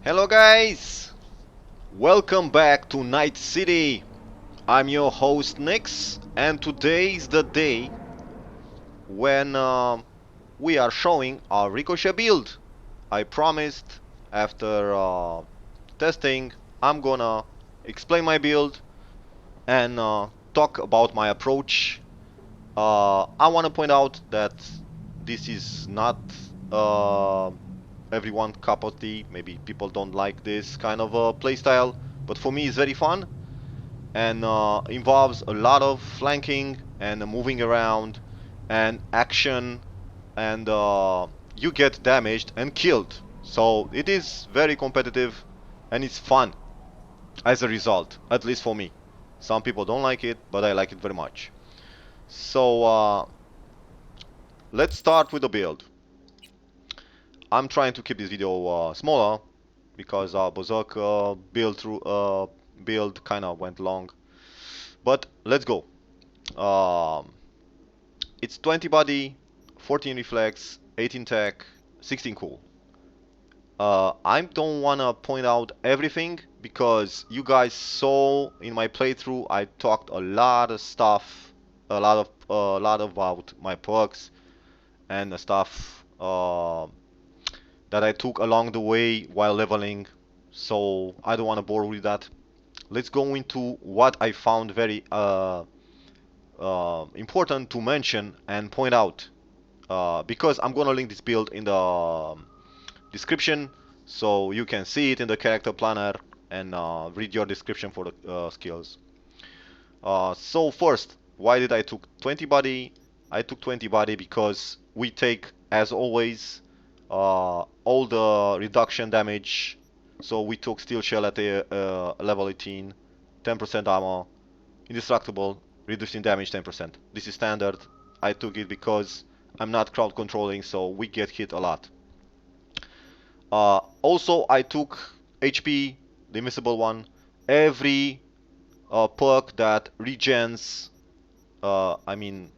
Hello guys! Welcome back to Night City. I'm your host Nix, and today is the day when we are showing our Ricochet build. I promised after testing I'm gonna explain my build and talk about my approach. I want to point out that this is not uh, everyone cup of tea. Maybe people don't like this kind of playstyle, but for me it's very fun and involves a lot of flanking and moving around and action, and you get damaged and killed. So it is very competitive and it's fun as a result, at least for me. Some people don't like it, but I like it very much. So let's start with the build. I'm trying to keep this video smaller because Berserk build kind of went long. But let's go. Um, it's 20 body, 14 reflex, 18 tech, 16 cool. I don't wanna point out everything because you guys saw in my playthrough I talked a lot of stuff, a lot about my perks and the stuff that I took along the way while leveling. So I don't want to bore with that. Let's go into what I found very important to mention and point out, because I'm gonna link this build in the description so you can see it in the character planner and read your description for the skills. So first, why did I took 20 body? I took 20 body because we take, as always, all the reduction damage. So we took steel shell at a level 18, 10% armor, indestructible, reducing damage 10%. This is standard. I took it because I'm not crowd controlling, so we get hit a lot. Also, I took HP, the invisible one. Every perk that regens, I mean,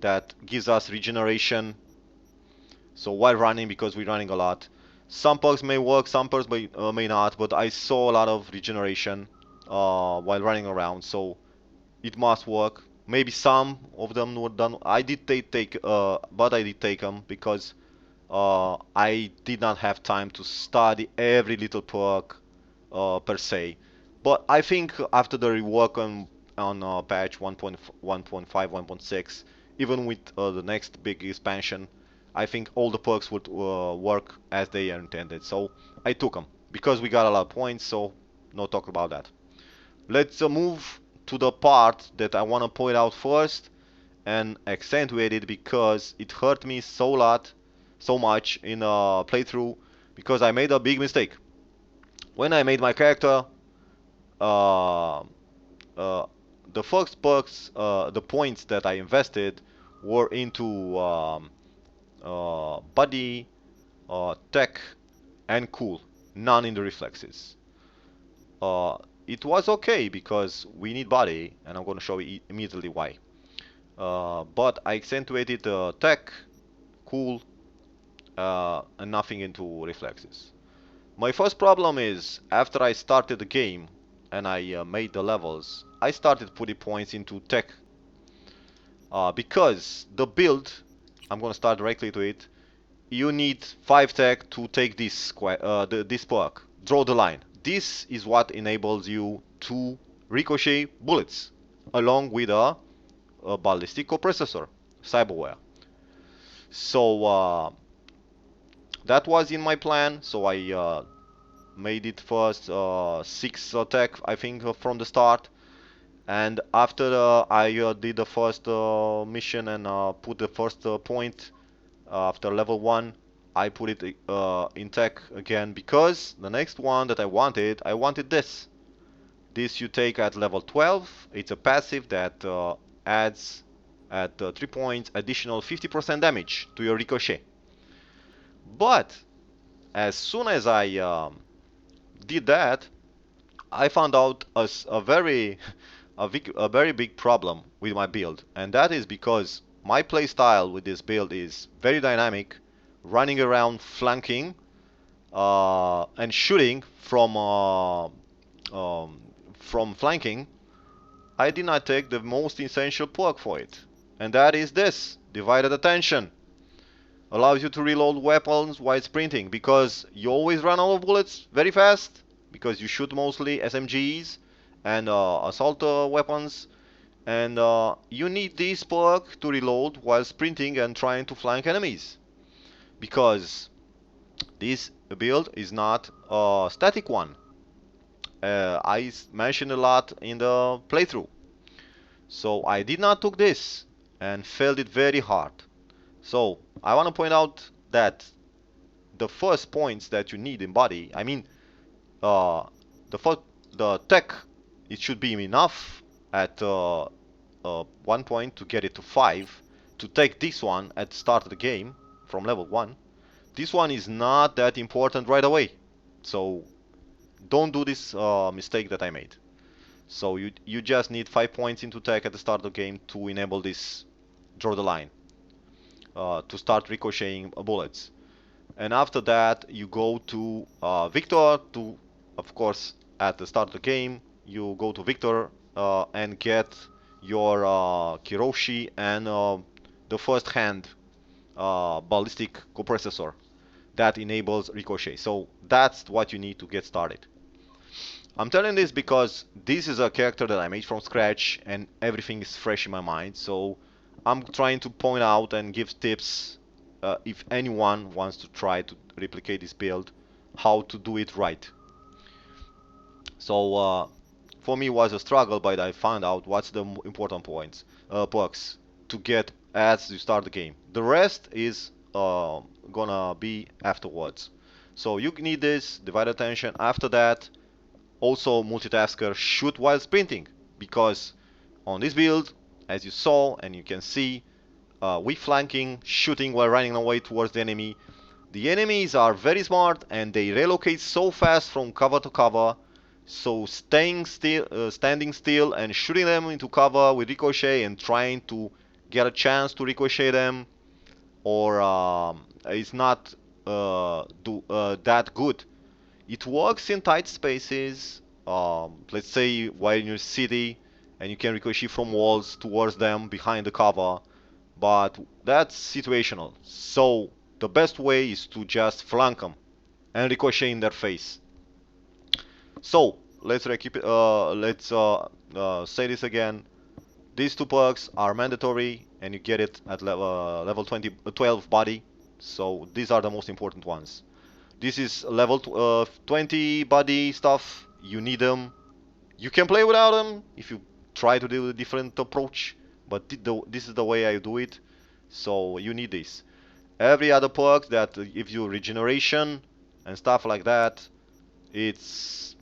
that gives us regeneration. So while running, because we're running a lot, some perks may work, some perks may not, but I saw a lot of regeneration while running around, so it must work. Maybe some of them were done. I did take, but I did take them because I did not have time to study every little perk per se. But I think after the rework on patch 1.1.5, 1.6, even with the next big expansion, I think all the perks would work as they are intended. So I took them because we got a lot of points. So no talk about that. Let's move to the part that I want to point out first and accentuate it because it hurt me so much in a playthrough because I made a big mistake. When I made my character, uh, uh, the first perks, the points that I invested were into body, tech, and cool, none in the reflexes. Uh, it was okay because we need body, and I'm going to show you immediately why. But I accentuated tech, cool, and nothing into reflexes. My first problem is after I started the game and I made the levels, I started putting points into tech because the build, I'm gonna start directly to it. You need 5 tech to take this perk. Draw the line. This is what enables you to ricochet bullets along with a ballistic coprocessor, Cyberware. So that was in my plan. So I made it first 6 attack, I think, from the start. And after I did the first mission and put the first point after level 1, I put it in tech again because the next one that I wanted this. This you take at level 12. It's a passive that adds at 3 points additional 50% damage to your ricochet. But as soon as I did that, I found out a very a very big problem with my build, and that is because my playstyle with this build is very dynamic, running around flanking, and shooting from flanking, I did not take the most essential perk for it, and that is this: divided attention. Allows you to reload weapons while sprinting, because you always run out of bullets very fast, because you shoot mostly SMGs and assault weapons, and you need this perk to reload while sprinting and trying to flank enemies, because this build is not a static one. I mentioned a lot in the playthrough. So I did not took this and failed it very hard. So I want to point out that the first points that you need in body, I mean, uh, the first, the tech, it should be enough at 1 point to get it to 5. To take this one at the start of the game from level 1, this one is not that important right away. So don't do this mistake that I made. So you just need 5 points into tech at the start of the game to enable this draw the line, to start ricocheting bullets. And after that you go to Victor to, of course, at the start of the game you go to Victor and get your Kiroshi and the first hand ballistic coprocessor that enables Ricochet. So that's what you need to get started. I'm telling this because this is a character that I made from scratch and everything is fresh in my mind. So I'm trying to point out and give tips if anyone wants to try to replicate this build, how to do it right. So for me it was a struggle, but I found out what's the important points, perks to get as you start the game. The rest is gonna be afterwards. So you need this, divide attention. After that, also multitasker, shoot while sprinting, because on this build, as you saw and you can see, we flanking, shooting while running away towards the enemy. The enemies are very smart and they relocate so fast from cover to cover. So staying still, standing still and shooting them into cover with Ricochet and trying to get a chance to ricochet them, or it's not that good. It works in tight spaces. Let's say while in your city, and you can ricochet from walls towards them behind the cover, but that's situational. So the best way is to just flank them and ricochet in their face. So let's say this again. These two perks are mandatory, and you get it at level 12 body. So these are the most important ones. This is level 20 body stuff. You need them. You can play without them if you try to do a different approach, but this is the way I do it. So you need this. Every other perk that gives you regeneration and stuff like that, it's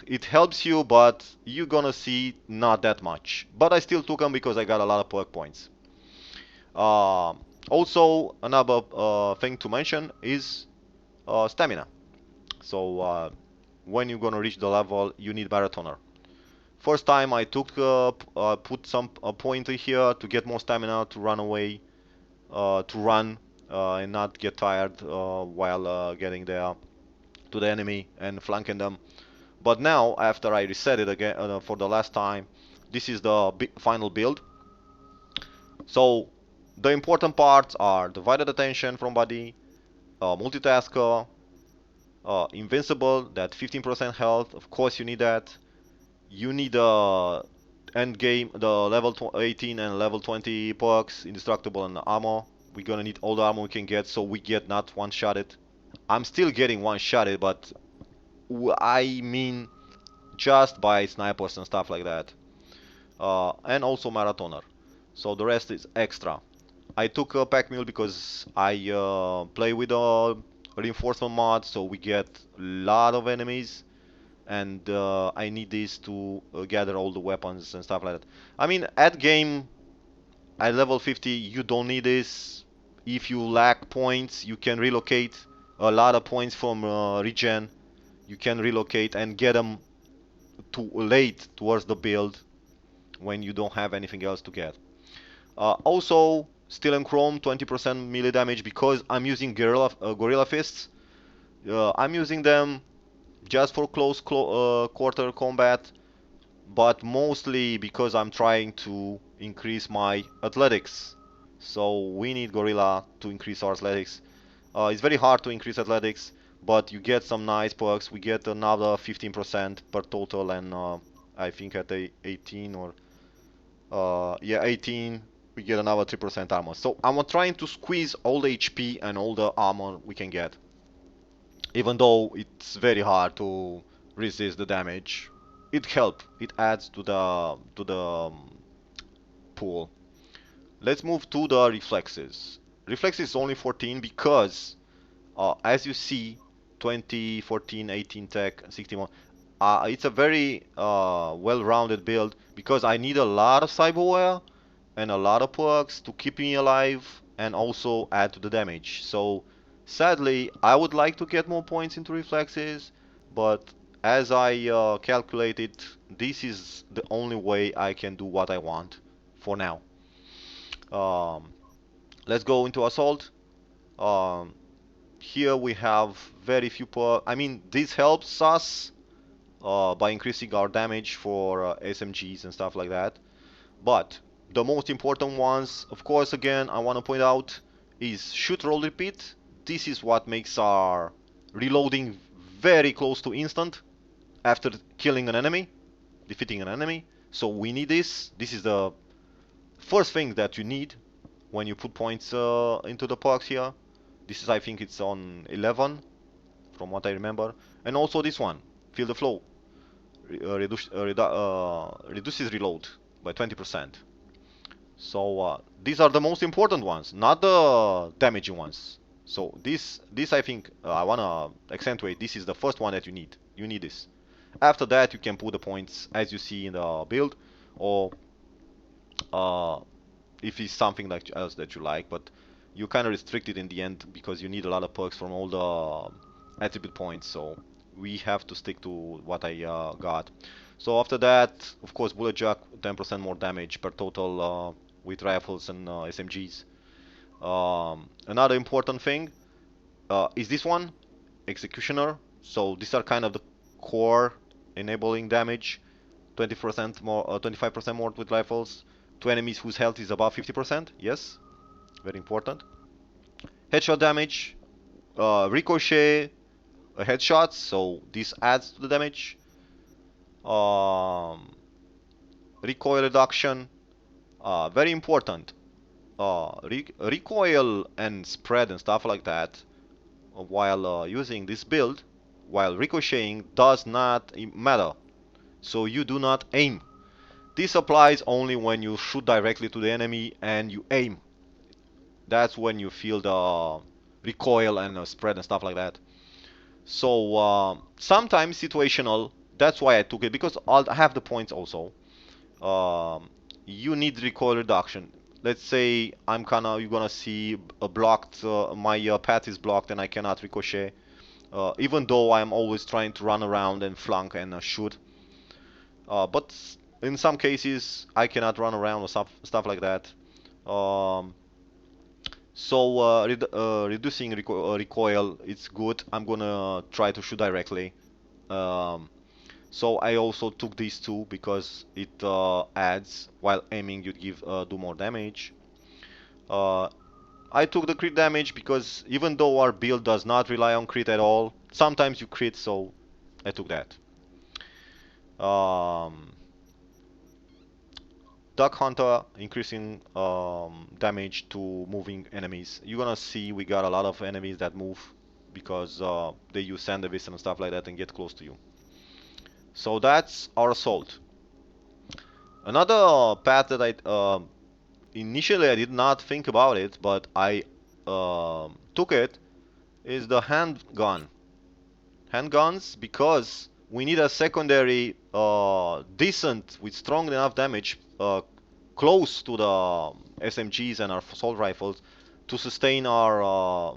it helps you, but you're gonna see not that much. But I still took them because I got a lot of perk points. Also, another thing to mention is stamina. So when you're gonna reach the level, you need marathoner. First time I took put some pointer here to get more stamina to run away, to run and not get tired while getting there to the enemy and flanking them. But now, after I reset it again for the last time, this is the final build. So the important parts are divided attention from body, multitasker, invincible, that 15% health. Of course you need that. You need end game, the level 18 and level 20 perks, indestructible and armor. We're gonna need all the armor we can get, so we get not one-shotted. I'm still getting one-shotted, but I mean just by snipers and stuff like that. And also marathoner. So the rest is extra. I took a pack mule because I play with a reinforcement mod, so we get a lot of enemies, and I need this to gather all the weapons and stuff like that. I mean, at game, at level 50, you don't need this. If you lack points, you can relocate a lot of points from regen. You can relocate and get them too late towards the build when you don't have anything else to get. Also, steel and chrome, 20% melee damage because I'm using gorilla fists. I'm using them just for quarter combat, but mostly because I'm trying to increase my athletics. So we need gorilla to increase our athletics. It's very hard to increase athletics, but you get some nice perks. We get another 15% per total, and I think at 18 or yeah, 18, we get another 3% armor. So I'm trying to squeeze all the HP and all the armor we can get, even though it's very hard to resist the damage. It helps. It adds to the pool. Let's move to the reflexes. Reflexes is only 14 because as you see, 20, 14, 18 tech, 61. It's a very well-rounded build because I need a lot of cyberware and a lot of perks to keep me alive and also add to the damage. So sadly, I would like to get more points into reflexes, but as I calculated, this is the only way I can do what I want for now. Um, let's go into assault. Um, Here we have very few I mean, this helps us by increasing our damage for SMGs and stuff like that. But the most important ones, of course, again, I want to point out is shoot, roll, repeat. This is what makes our reloading very close to instant after killing an enemy, defeating an enemy. So we need this. This is the first thing that you need when you put points into the perks here. This is, I think it's on 11 from what I remember. And also this one, feel the flow, reduces reload by 20%. So these are the most important ones, not the damaging ones. So this I think I wanna accentuate. This is the first one that you need. You need this. After that, you can put the points as you see in the build, or uh, if it's something like else that you like. But you kind of restricted in the end because you need a lot of perks from all the attribute points. So we have to stick to what I got. So after that, of course, bullet jack, 10% more damage per total with rifles and SMGs. Another important thing is this one, executioner. So these are kind of the core enabling damage. 20% more, 25% more with rifles. To enemies whose health is above 50%. Yes, very important. Headshot damage, ricochet, headshots. So this adds to the damage. Um, Recoil reduction, very important. Recoil and spread and stuff like that, while using this build, while ricocheting, does not matter. So you do not aim. This applies only when you shoot directly to the enemy and you aim. That's when you feel the recoil and spread and stuff like that. So sometimes situational. That's why I took it because I'll have the points also. Um, you need recoil reduction. Let's say you're gonna see a blocked, my path is blocked and I cannot ricochet. Even though I'm always trying to run around and flank and shoot. But in some cases I cannot run around or stuff like that. Um, so reducing recoil, it's good. I'm gonna try to shoot directly. Um, So I also took these two because it adds while aiming you do more damage. Uh, I took the crit damage because even though our build does not rely on crit at all, sometimes you crit, so I took that. Um, Duck Hunter increasing damage to moving enemies. You're gonna see we got a lot of enemies that move because they use sandwich and stuff like that and get close to you. So that's our assault. Another path that I initially I did not think about it, but I took it, is the handgun. Handguns, because we need a secondary decent with strong enough damage close to the SMGs and our assault rifles to sustain our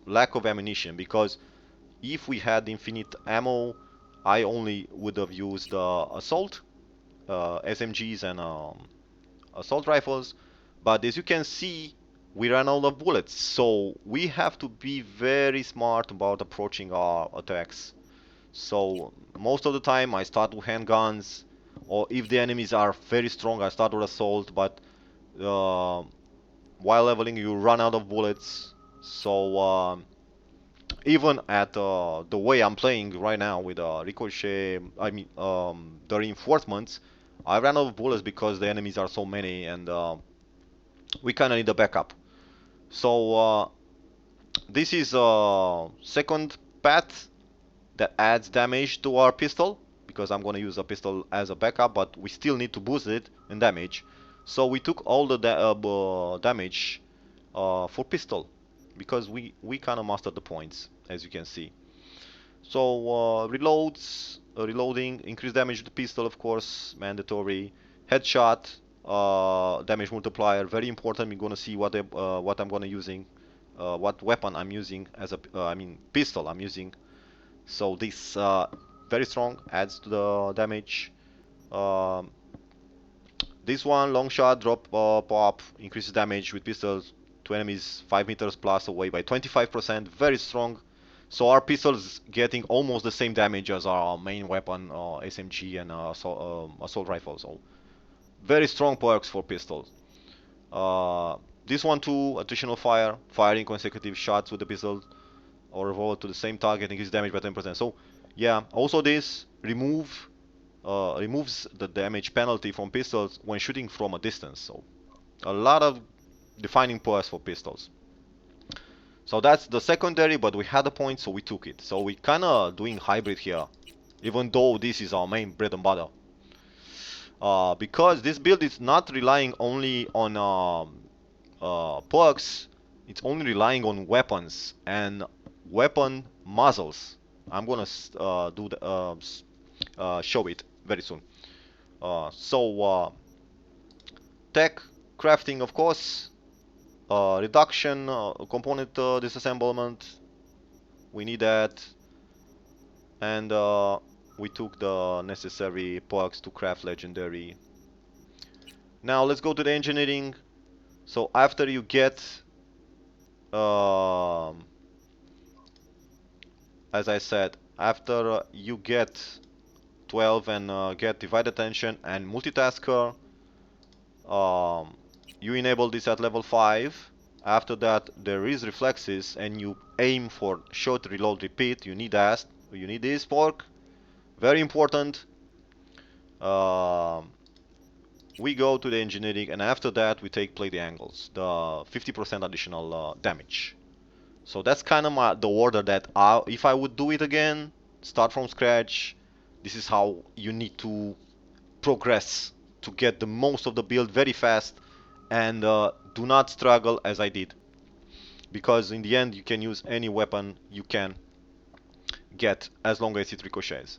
lack of ammunition. Because if we had infinite ammo, I only would have used assault SMGs and assault rifles. But as you can see, we ran out of bullets. So we have to be very smart about approaching our attacks. So most of the time I start with handguns, or if the enemies are very strong, I start with assault. But uh, while leveling, you run out of bullets. So even at the way I'm playing right now with Ricochet, I mean the reinforcements, I ran out of bullets because the enemies are so many, and we kind of need a backup. So this is a second path that adds damage to our pistol, because I'm gonna use a pistol as a backup, but we still need to boost it in damage. So we took all the damage for pistol, because we kind of mastered the points, as you can see. So reloading, increase damage with the pistol, of course, mandatory. Headshot, damage multiplier, very important. We're gonna see what I'm gonna using, what weapon I'm using as a, I mean pistol I'm using. So this very strong, adds to the damage. Um, this one, long shot, drop, pop, increases damage with pistols to enemies 5 meters plus away by 25%. Very strong. So our pistols getting almost the same damage as our main weapon, SMG and assault rifle. So very strong perks for pistols. Uh, this one too, attritional fire, firing consecutive shots with the pistol or revolver to the same target, increase damage by 10%. So yeah, also this removes the damage penalty from pistols when shooting from a distance. So a lot of defining perks for pistols. So that's the secondary, but we had a point, so we took it. So we kind of doing hybrid here, even though this is our main bread and butter. Because this build is not relying only on perks, it's only relying on weapons and weapon muzzles. I'm gonna show it very soon. Tech crafting, of course, reduction, component disassemblement. We need that, and we took the necessary perks to craft legendary. Now let's go to the engineering. So after you get, as I said, after you get 12 and get divide attention and multitasker, you enable this at level 5. After that, there is reflexes, and you aim for shot, reload, repeat. You need that. You need this perk. Very important. We go to the engineering, and after that, we take play the angles, the 50% additional damage. So that's kind of the order that if I would do it again, start from scratch. This is how you need to progress to get the most of the build very fast, and do not struggle as I did, because in the end you can use any weapon you can get as long as it ricochets.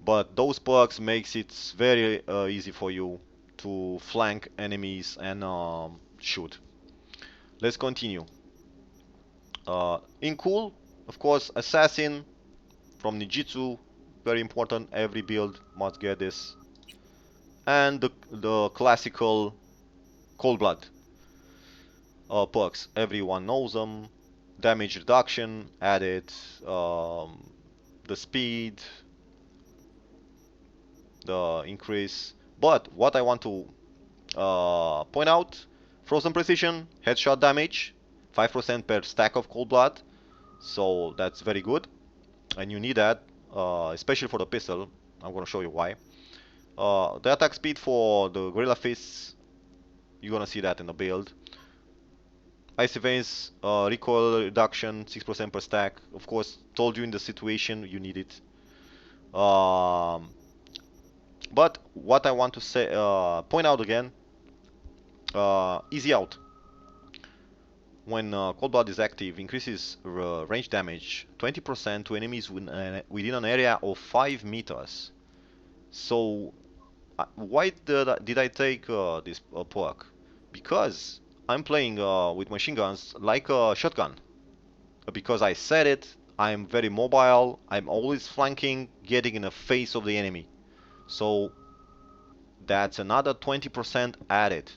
But those perks makes it very easy for you to flank enemies and shoot. Let's continue. In cool, of course, assassin from Nijitsu, very important. Every build must get this. And the classical cold blood perks. Everyone knows them. Damage reduction added, the speed, the increase. But what I want to point out, frozen precision, headshot damage, 5% per stack of cold blood. So that's very good, and you need that, especially for the pistol. I'm gonna show you why. The attack speed for the Gorilla Fists, you're gonna see that in the build. Icy Veins, recoil reduction, 6% per stack. Of course, told you in the situation you need it. But what I want to say, point out again, easy out. When Cold Blood is active, increases range damage 20% to enemies within an area of 5 meters. So, why did I take this perk? Because I'm playing with machine guns like a shotgun. Because I said it, I'm very mobile, I'm always flanking, getting in the face of the enemy. So, that's another 20% added.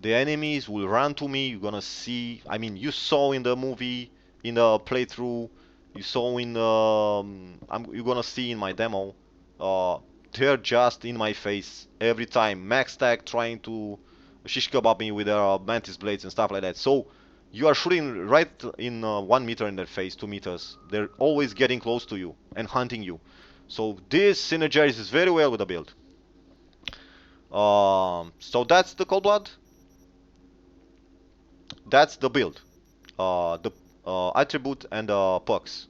The enemies will run to me. You're gonna see. I mean, you saw in the movie, in the playthrough, you saw in you're gonna see in my demo. Uh, they're just in my face every time. Max stack trying to shish kebab me with their mantis blades and stuff like that. So you are shooting right in 1 meter in their face, 2 meters. They're always getting close to you and hunting you. So this synergizes very well with the build. So that's the cold blood. That's the build, the attribute and the perks.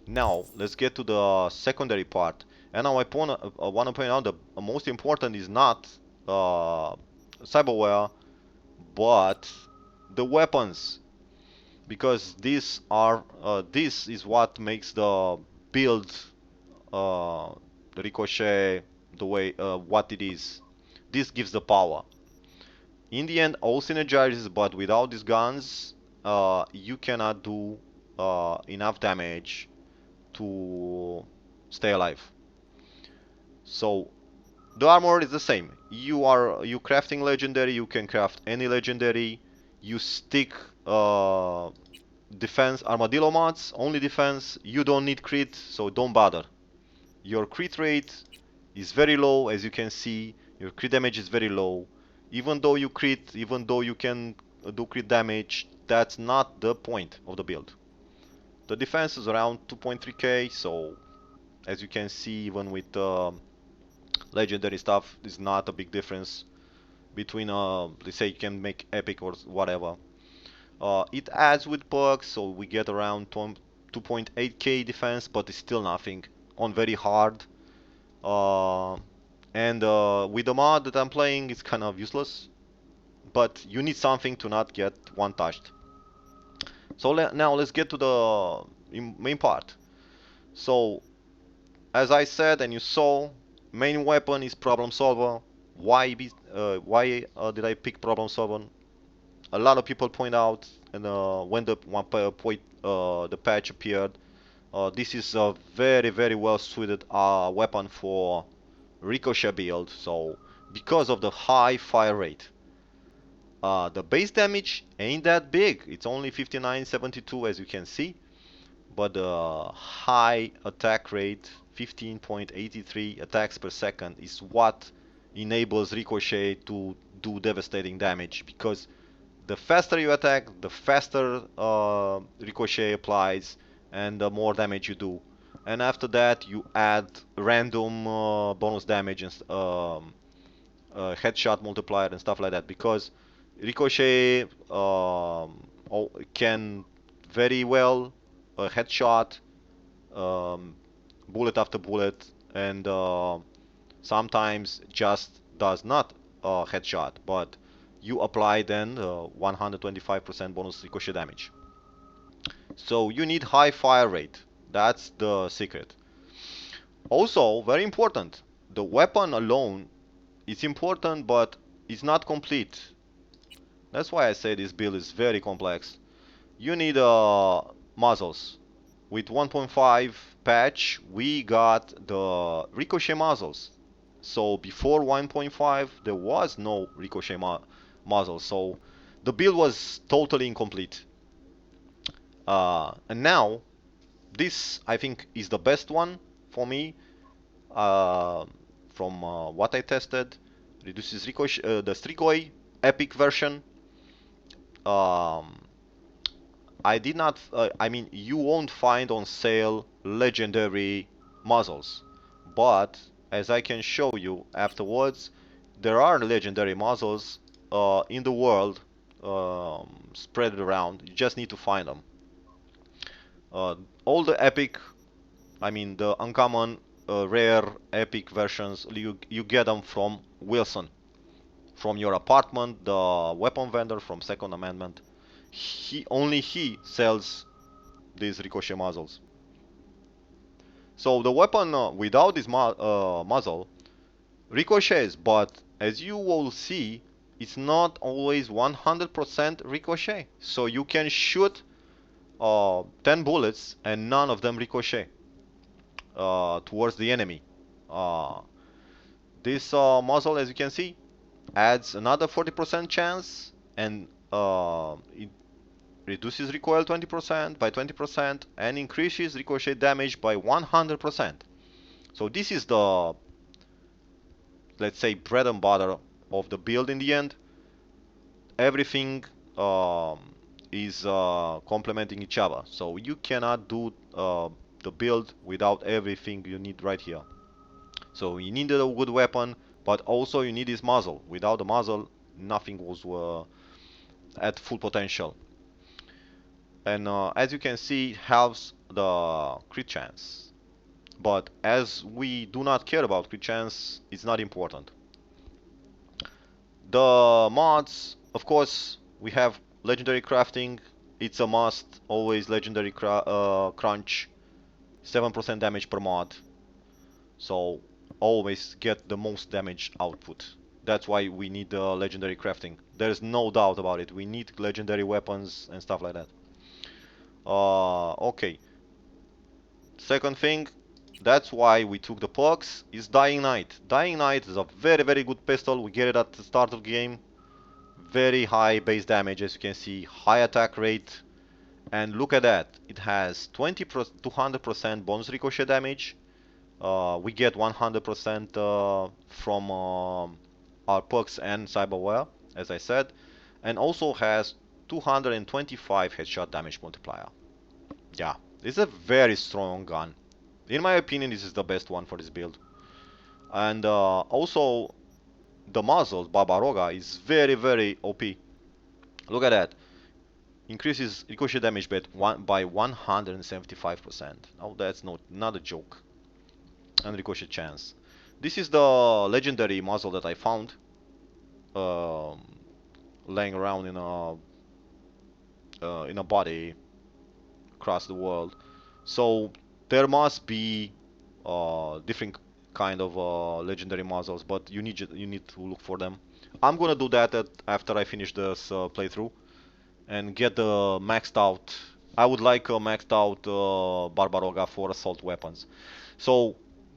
Now let's get to the secondary part. And now I want to point out the most important is not cyberware, but the weapons, because this is what makes the build, the Ricochet, the way what it is. This gives the power. In the end, all synergizes, but without these guns, you cannot do enough damage to stay alive. So the armor is the same. You crafting legendary, you can craft any legendary. You stick defense armadillo mods, only defense. You don't need crit, so don't bother. Your crit rate is very low, as you can see. Your crit damage is very low. Even though you crit, even though you can do crit damage, that's not the point of the build. The defense is around 2.3k, so as you can see, even with legendary stuff, there's not a big difference between, let's say you can make epic or whatever. It adds with perks, so we get around 2.8k defense, but it's still nothing on very hard. Uh, and with the mod that I'm playing, it's kind of useless, but you need something to not get one touched. So now let's get to the main part. So as I said and you saw, main weapon is problem solver. Why did I pick problem solver? A lot of people point out, and when the patch appeared, this is a very well suited weapon for Ricochet build. So because of the high fire rate, the base damage ain't that big. It's only 59.72 as you can see, but the high attack rate, 15.83 attacks per second, is what enables Ricochet to do devastating damage, because the faster you attack, the faster Ricochet applies, and the more damage you do. And after that, you add random bonus damage and headshot multiplier and stuff like that, because Ricochet can very well headshot, bullet after bullet, and sometimes just does not headshot, but you apply then 125% bonus ricochet damage. So you need high fire rate. That's the secret. Also, very important, the weapon alone is important, but it's not complete. That's why I say this build is very complex. You need muzzles. With 1.5 patch, we got the Ricochet muzzles. So before 1.5, there was no Ricochet muzzle. So the build was totally incomplete. And now, this I think is the best one for me. From what I tested, reduces Ricochet, the Strigoi epic version. I did not, I mean, you won't find on sale legendary muzzles, but as I can show you afterwards, there are legendary muzzles in the world, spread around. You just need to find them. All the epic, I mean the uncommon, rare epic versions, you get them from Wilson, from your apartment, the weapon vendor from Second Amendment. Only he sells these Ricochet muzzles. So the weapon without this muzzle ricochets, but as you will see, it's not always 100% ricochet. So you can shoot 10 bullets and none of them ricochet towards the enemy. This muzzle, as you can see, adds another 40% chance, and it reduces recoil 20% by 20% and increases ricochet damage by 100%. So this is the, let's say, bread and butter of the build in the end. Everything is complementing each other. So you cannot do the build without everything you need right here. So you need a good weapon, but also you need this muzzle. Without the muzzle, nothing was at full potential. And as you can see, it helps the crit chance. But as we do not care about crit chance, it's not important. The mods, of course, we have legendary crafting. It's a must. Always legendary crunch. 7% damage per mod. So always get the most damage output. That's why we need legendary crafting. There's no doubt about it. We need legendary weapons and stuff like that. Okay. Second thing, that's why we took the perks, is Dying Knight. Dying Knight is a very, very good pistol. We get it at the start of the game. Very high base damage, as you can see. High attack rate. And look at that. It has 200% bonus ricochet damage. We get 100% from our perks and Cyberware, as I said. And also has 225 headshot damage multiplier. Yeah, it's a very strong gun. In my opinion, this is the best one for this build. And also, the muzzle, Barbaroga, is very, very OP. Look at that. Increases ricochet damage by 175%. Oh, that's not a joke. And ricochet chance. This is the legendary muzzle that I found laying around in a body across the world. So there must be different kind of legendary muzzles, but you need to look for them. I'm gonna do that after I finish this playthrough and get the maxed out. I would like a maxed out Barbaroga for assault weapons. So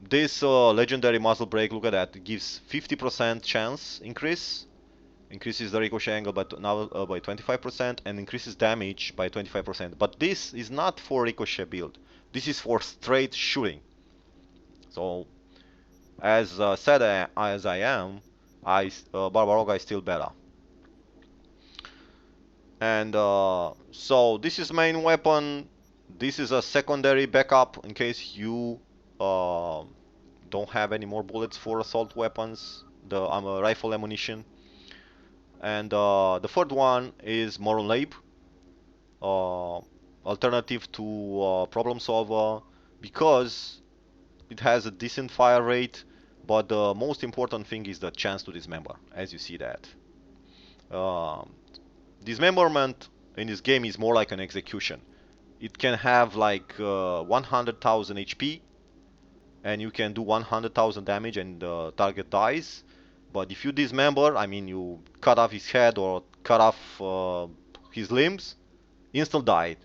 this legendary muzzle break, look at that, it gives 50% chance increase, increases the ricochet angle by now by 25% and increases damage by 25%. But this is not for ricochet build. This is for straight shooting. So as sad as I am, Barbaroga is still better. And so this is main weapon. This is a secondary backup in case you don't have any more bullets for assault weapons. The rifle ammunition. And the third one is Moron Labe, alternative to Problem Solver, because it has a decent fire rate, but the most important thing is the chance to dismember, as you see that. Dismemberment in this game is more like an execution. It can have like 100,000 HP, and you can do 100,000 damage and the target dies. But if you dismember, I mean you cut off his head or cut off his limbs, instant died.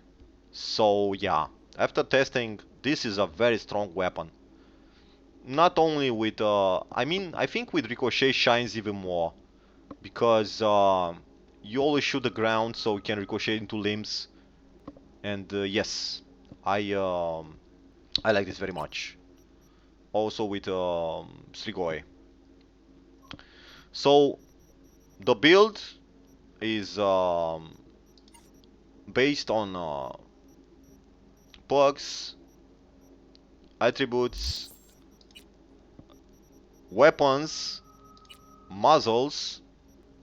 So yeah, after testing, this is a very strong weapon. Not only with, I think with Ricochet shines even more, because you always shoot the ground so you can ricochet into limbs. And yes, I like this very much. Also with Strigoi. So the build is based on perks, attributes, weapons, muzzles,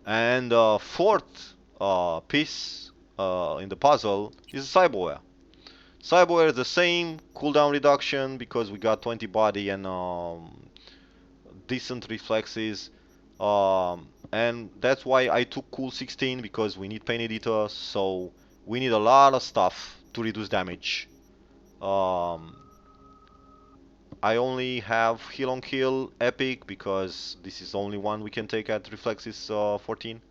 and fourth piece in the puzzle is Cyberware. Cyberware is the same cooldown reduction because we got 20 body and decent reflexes. And that's why I took cool 16, because we need pain editor, so we need a lot of stuff to reduce damage. I only have heal on kill epic because this is the only one we can take at Reflexes 14.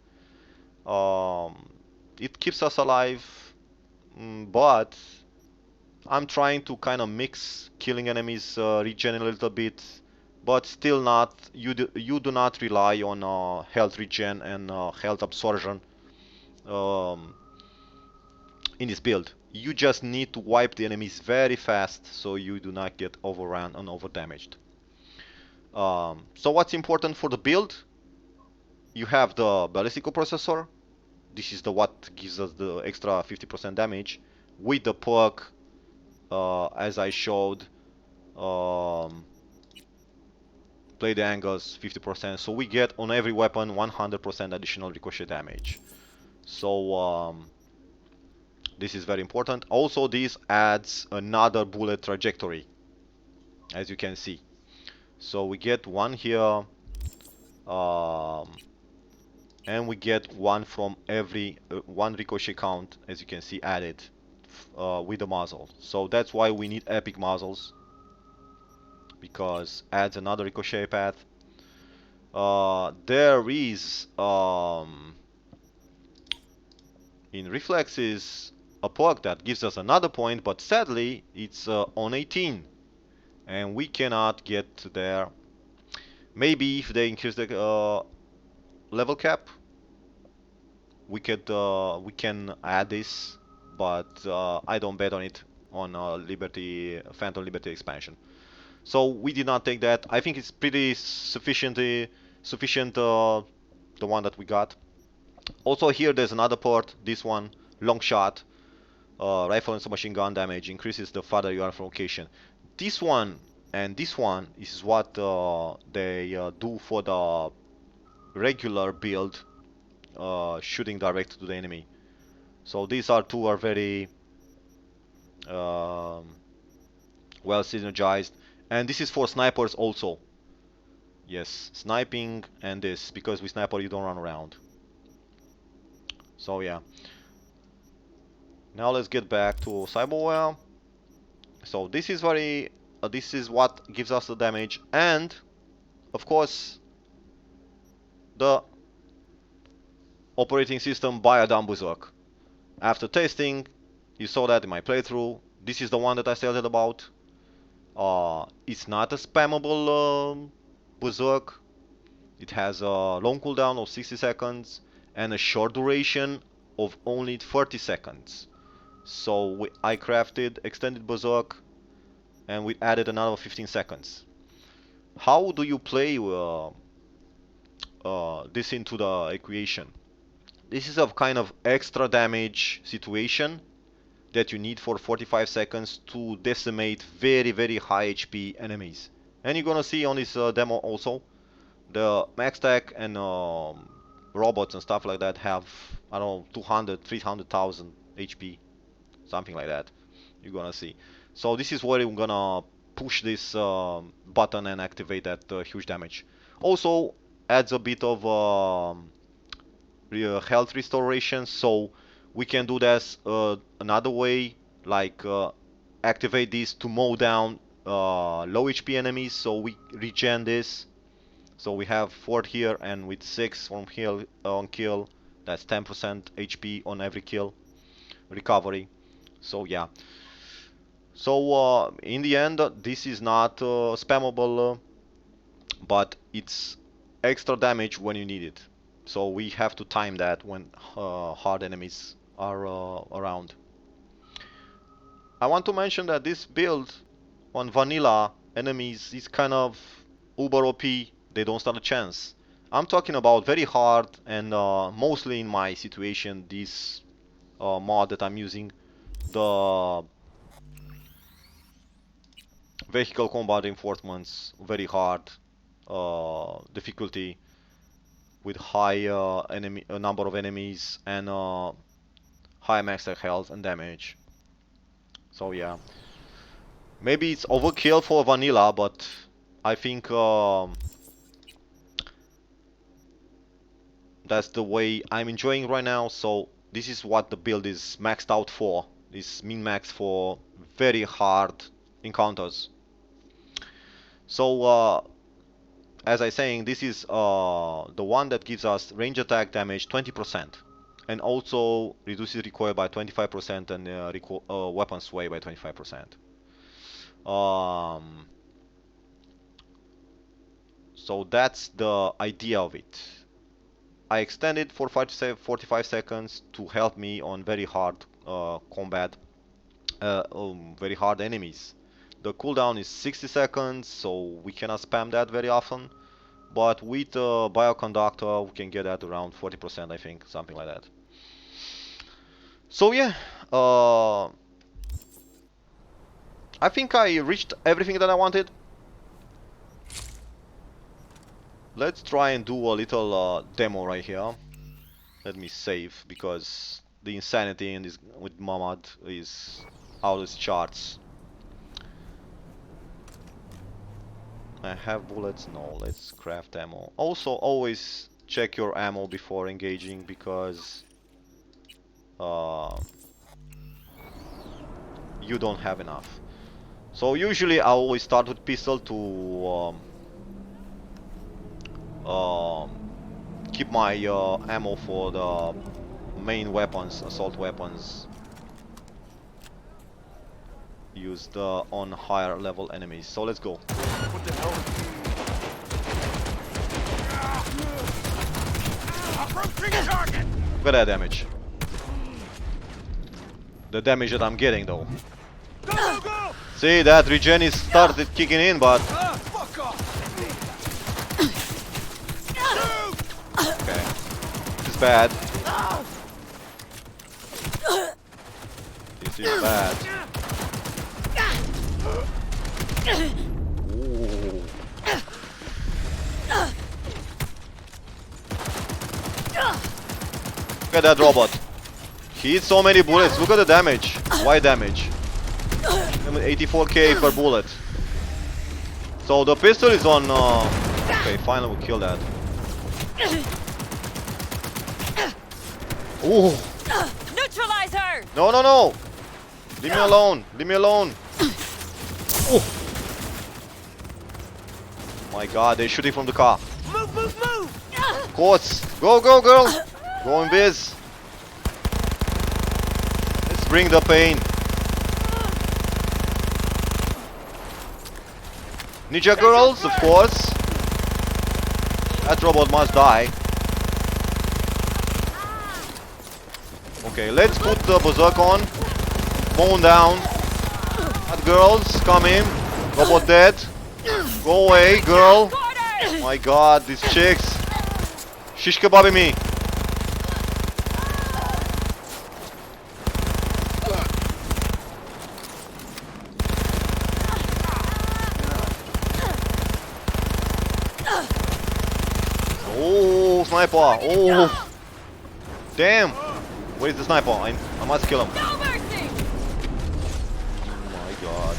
It keeps us alive, but I'm trying to kind of mix killing enemies regen a little bit, but still not. You do not rely on health regen and health absorption um, in this build. You just need to wipe the enemies very fast so you do not get overrun and overdamaged. So what's important for the build? You have the ballistical processor. This is the what gives us the extra 50% damage with the perk, as I showed. Um, play the angles 50%, so we get on every weapon 100% additional ricochet damage. So this is very important. Also, this adds another bullet trajectory, as you can see. So we get one here, and we get one from every one ricochet count, as you can see, added with the muzzle. So that's why we need epic muzzles, because adds another ricochet path. There is in Reflexes a perk that gives us another point, but sadly it's on 18 and we cannot get there. Maybe if they increase the level cap, we can add this, but I don't bet on it on Phantom Liberty expansion. So we did not take that. I think it's pretty sufficient, the one that we got. Also here there's another port, this one, long shot, rifle and submachine gun damage, increases the farther you are from location. This one and this one is what they do for the regular build, shooting direct to the enemy. So these two are very well synergized, and this is for snipers also. Yes, sniping and this, because with sniper you don't run around. So yeah. Now let's get back to Cyberware. So this is this is what gives us the damage, and of course the operating system Biodyne Berserk. After testing, you saw that in my playthrough. This is the one that I said about. It's not a spammable Berserk. It has a long cooldown of 60 seconds and a short duration of only 30 seconds. So I crafted extended Berserk and we added another 15 seconds. How do you play this into the equation? This is a kind of extra damage situation that you need for 45 seconds to decimate very high HP enemies. And you're gonna see on this demo also, the max tech and robots and stuff like that have, I don't know, 200, 300,000 HP, something like that. You're gonna see. So this is where I'm gonna push this button and activate that huge damage. Also adds a bit of health restoration, so we can do this another way, like activate this to mow down low HP enemies, so we regen this. So we have 4 here, and with 6 from heal on kill, that's 10% HP on every kill recovery. So yeah. So in the end, this is not spammable, but it's extra damage when you need it. So we have to time that when hard enemies are around. I want to mention that this build on vanilla enemies is kind of uber OP. They don't stand a chance. I'm talking about very hard, and mostly in my situation, this mod that I'm using, the vehicle combat reinforcements, very hard difficulty with high number of enemies and high max health and damage. So yeah, maybe it's overkill for vanilla, but I think that's the way I'm enjoying right now. So this is what the build is maxed out for. This min max for very hard encounters. So as I saying, this is the one that gives us range attack damage 20%, and also reduces recoil by 25% and weapon sway by 25%. So that's the idea of it. I extended for 45 seconds to help me on very hard combat, very hard enemies. The cooldown is 60 seconds, so we cannot spam that very often. But with Bioconductor, we can get that around 40%, I think, something like that. So yeah, I think I reached everything that I wanted. Let's try and do a little demo right here. Let me save, because the insanity in this with Mamad is out of its charts. I have bullets? No, let's craft ammo. Also, always check your ammo before engaging, because you don't have enough. So usually I always start with pistol to keep my ammo for the main weapons, assault weapons used on higher level enemies. So let's go. What the hell? Approaching target. Look at that damage. The damage that I'm getting though. Go, go, go! See, that regen is started kicking in, but Fuck off! okay, this is bad. This is bad. Ooh. Look at that robot. He hit so many bullets. Look at the damage. Why damage? 84k per bullet. So the pistol is on. Okay, finally we kill that. Ooh. Neutralize her! No, no, no! Leave me alone. Leave me alone. Oh. My God, they're shooting from the car. Move, move, move! Of course. Go, go, girl. Go in biz. Let's bring the pain. Ninja girls, of course. That robot must die. Okay, let's put the Berserk on. Moan down. That girls, come in. Robot dead. Go away, girl. My God, these chicks. Shish kebabi me. Oh, sniper. Oh. Damn. Where's the sniper? I must kill him. No mercy! Oh my God.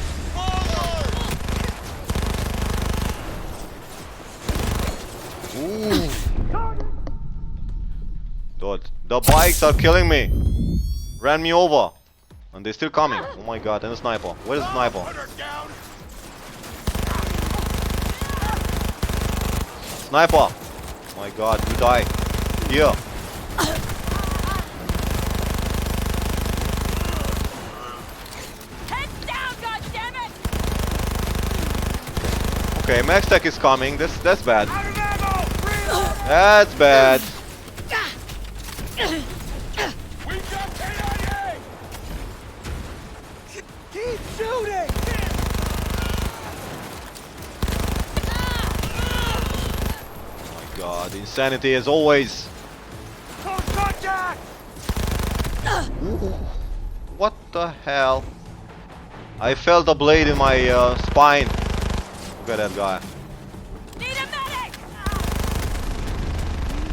Ooh. Dude, the bikes are killing me. Ran me over. And they're still coming. Oh my God, and the sniper. Where's the sniper? Sniper. Oh my God, you die. Here. Heads down, goddammit! Okay, max tech is coming. That's bad. That's bad. We've got KIA! Keep shooting! Oh my God, insanity as always. Close contact! Ooh. What the hell? I felt a blade in my spine. Look at that guy. Need a medic!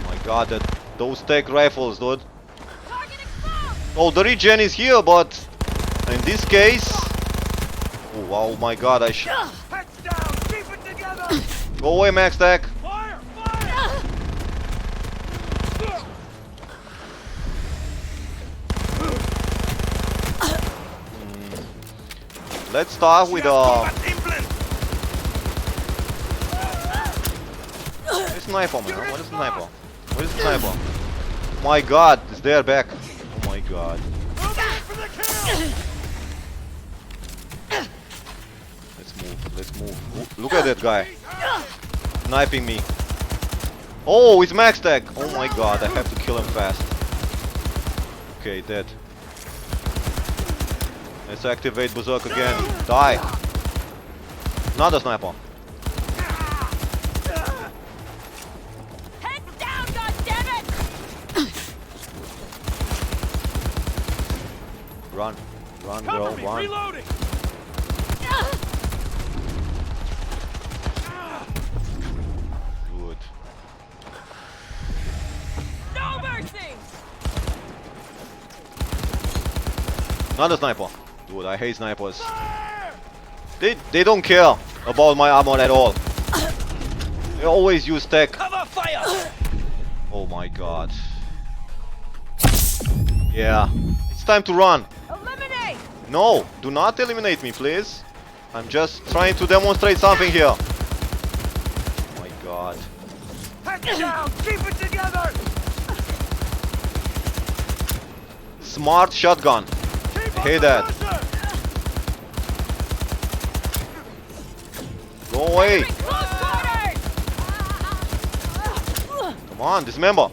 Oh my God, those tech rifles, dude. Target exposed! Oh, the regen is here, but in this case, oh my God, I should Heads down! Keep it together! go away, max tech. Fire! Fire! Let's start with Where's sniper, man? What is sniper? Where's the sniper? My God, it's there back. Oh my God. Let's move. Let's move. Look at that guy. sniping me. Oh, it's max tag. Oh my god, I have to kill him fast. Okay, dead. Let's activate Berserk again. Die. Another sniper. Heads down, goddammit! Run. Run, girl, Cover me, run. reloading. Good. No mercy! Another sniper. Dude, I hate snipers. They don't care about my armor at all. They always use tech. Cover fire. Oh my god. Yeah. It's time to run. Eliminate! No, do not eliminate me, please. I'm just trying to demonstrate something here. Oh my god. Head down. Keep it together. Smart shotgun. Keep I up hate the that. pressure. Go away. Enemy close quarters! Come on, dismember.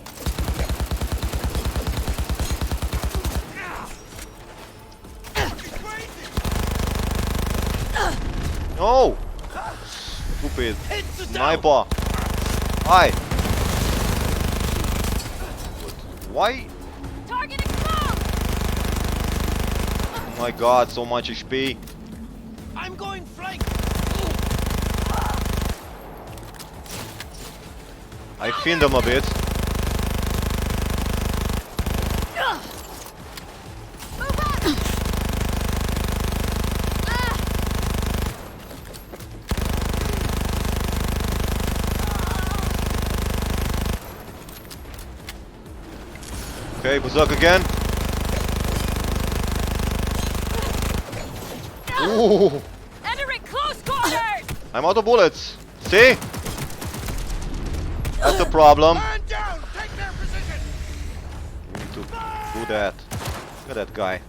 No. Stupid. Hit the down. Sniper. Hi. Why? Target exposed! Oh my god, so much HP. I'm going flank. I finned them a bit. Move up! Okay, Berserk again. Ooh, Entering close quarters! I'm out of bullets. See? That's a problem. Man down. Take their position. We need to do that. Look at that guy.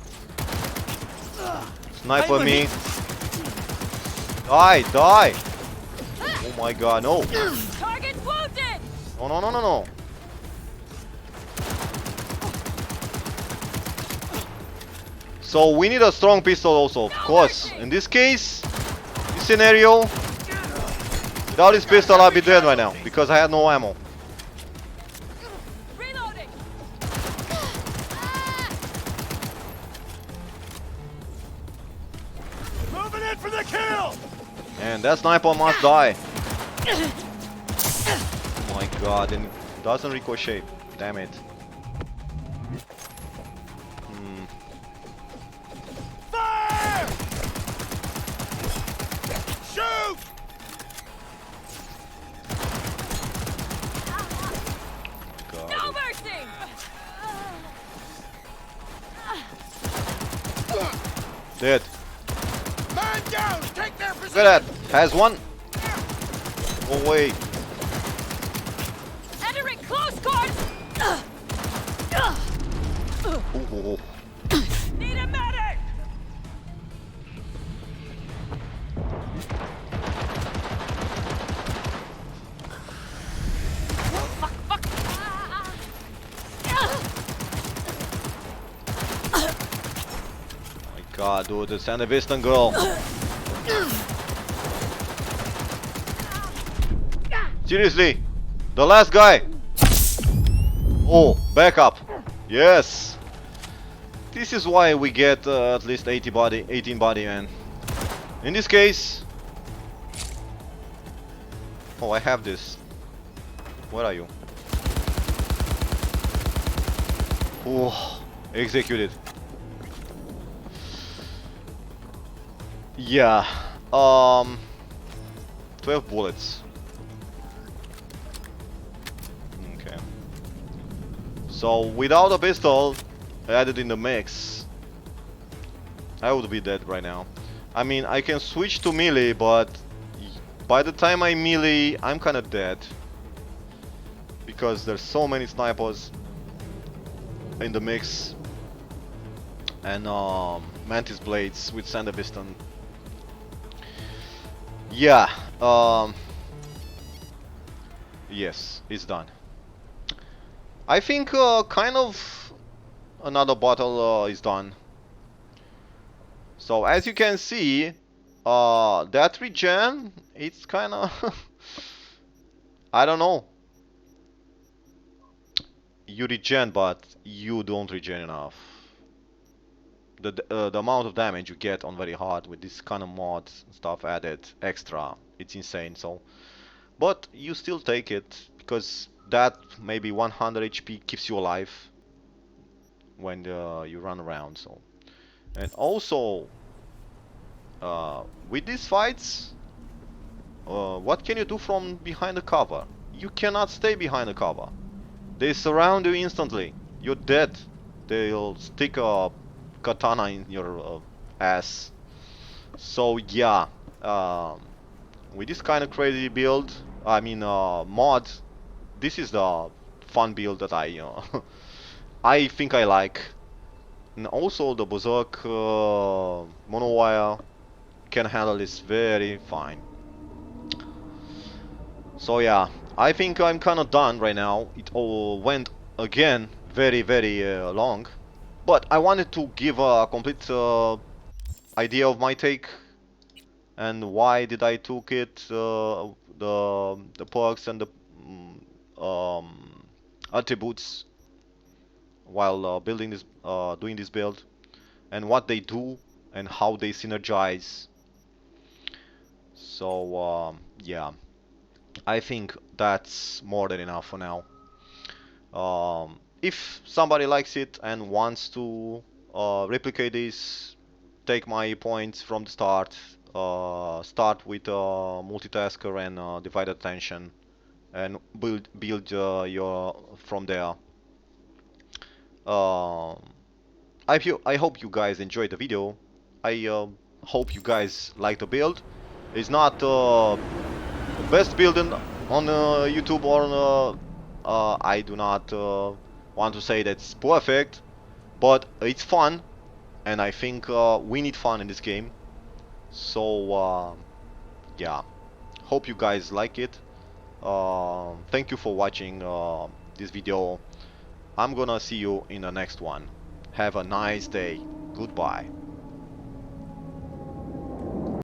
Sniper me. Die, die. Oh my god, no. Target wounded! No, no, no, no, no. So we need a strong pistol also, of course. In this case, this scenario, without this pistol I'll be dead right now, because I had no ammo. Reloading! Moving in for the kill. And that sniper must die. Oh my god, and it doesn't ricochet. Damn it. Fire. Shoot. No God. mercy! Dead. Man down. Take their Look position. at that. Has one. Go away. Entering close quarters! Ooh. Need a medic! Fuck, fuck! My god, dude, the Santa Vista girl. Seriously, the last guy. Oh, back up. Yes. This is why we get at least 18 body, man. In this case. Oh, I have this. Where are you? Oh, executed. Yeah. 12 bullets. Okay. So without a pistol added in the mix, I would be dead right now. I mean, I can switch to melee, but by the time I melee, I'm kind of dead. Because there's so many snipers in the mix. And mantis blades with Sanda Piston. Yeah. Yes, it's done. I think kind of another bottle is done. So as you can see, that regen, it's kind of I don't know. You regen, but you don't regen enough. The amount of damage you get on very hard with this kind of mods and stuff added extra, it's insane. So, but you still take it because that maybe 100 HP keeps you alive when you run around. So, and also with these fights, what can you do from behind the cover? You cannot stay behind the cover. They surround you instantly. You're dead. They'll stick a katana in your ass. So yeah, with this kind of crazy build, I mean mod, this is the fun build that I I think I like. And also the Berserk monowire can handle this very fine. So yeah, I think I'm kind of done right now. It all went again very long, but I wanted to give a complete idea of my take and why did I took it, the perks and the attributes while building this, doing this build, and what they do and how they synergize. So yeah, I think that's more than enough for now. If somebody likes it and wants to replicate this, take my points from the start. Start with multitasker and divided attention, and build your from there. Um I hope you guys enjoyed the video. I hope you guys like the build. It's not best build on YouTube or I do not want to say that's perfect, but it's fun, and I think we need fun in this game. So yeah, hope you guys like it. Thank you for watching this video. I'm gonna see you in the next one. Have a nice day. Goodbye.